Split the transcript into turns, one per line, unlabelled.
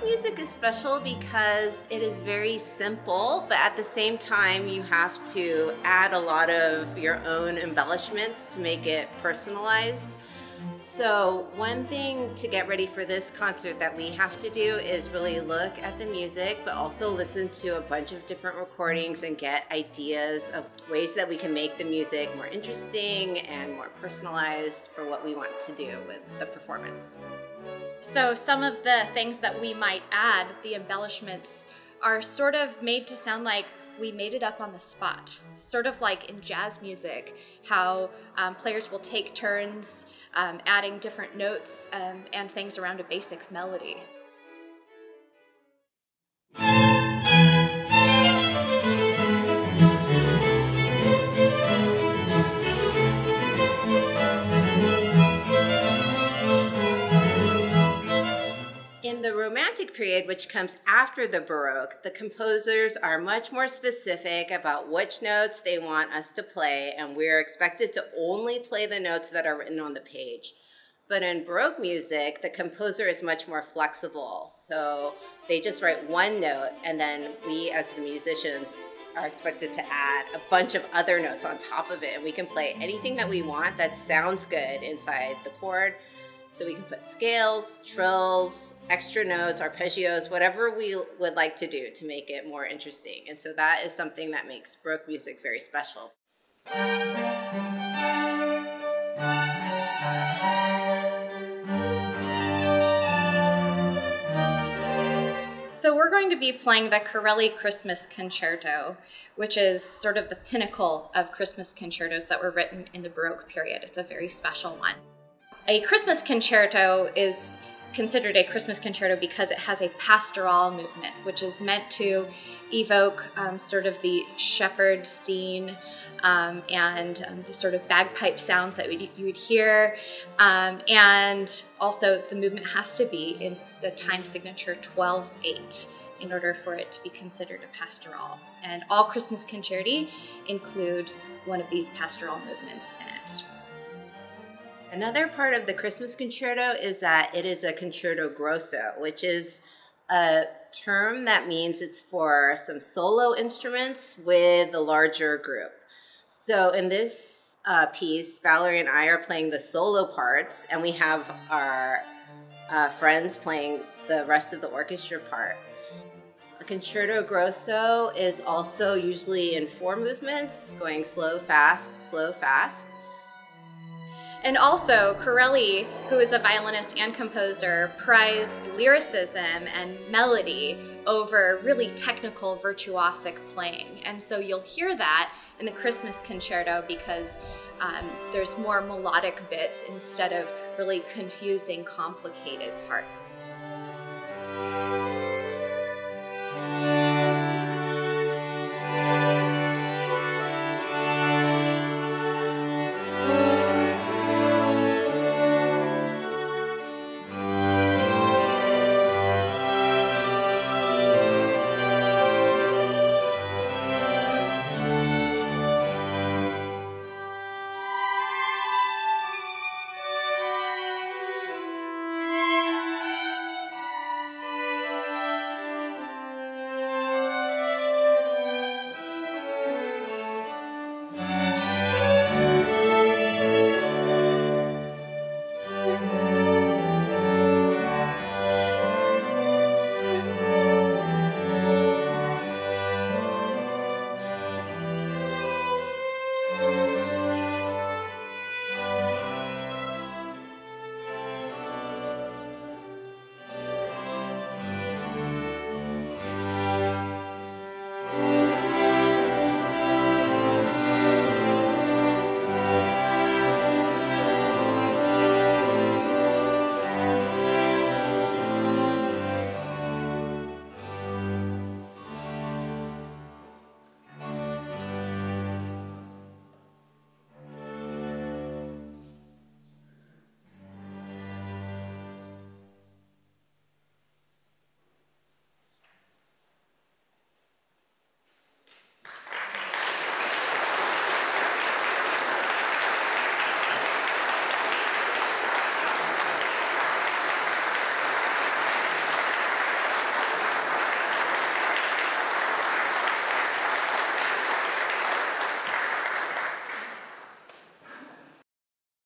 music is special because it is very simple, but at the same time you have to add a lot of your own embellishments to make it personalized. So one thing to get ready for this concert that we have to do is really look at the music, but also listen to a bunch of different recordings and get ideas of ways that we can make the music more interesting and more personalized for what we want to do with the performance.
So some of the things that we might add, the embellishments, are sort of made to sound like we made it up on the spot. Sort of like in jazz music, how players will take turns adding different notes and things around a basic melody.
In the Romantic period, which comes after the Baroque, the composers are much more specific about which notes they want us to play, and we're expected to only play the notes that are written on the page. But in Baroque music, the composer is much more flexible. So they just write one note, and then we as the musicians are expected to add a bunch of other notes on top of it, and we can play anything that we want that sounds good inside the chord. So we can put scales, trills, extra notes, arpeggios, whatever we would like to do to make it more interesting. And so that is something that makes Baroque music very special.
So we're going to be playing the Corelli Christmas Concerto, which is sort of the pinnacle of Christmas concertos that were written in the Baroque period. It's a very special one. A Christmas concerto is considered a Christmas concerto because it has a pastoral movement, which is meant to evoke sort of the shepherd scene and the sort of bagpipe sounds that you would hear. And also the movement has to be in the time signature 12/8 in order for it to be considered a pastoral. And all Christmas concerti include one of these pastoral movements in it.
Another part of the Christmas concerto is that it is a concerto grosso, which is a term that means it's for some solo instruments with a larger group. So in this piece, Valerie and I are playing the solo parts, and we have our friends playing the rest of the orchestra part. A concerto grosso is also usually in 4 movements, going slow, fast, slow, fast.
And also, Corelli, who is a violinist and composer, prized lyricism and melody over really technical, virtuosic playing. And so you'll hear that in the Christmas concerto because there's more melodic bits instead of really confusing, complicated parts.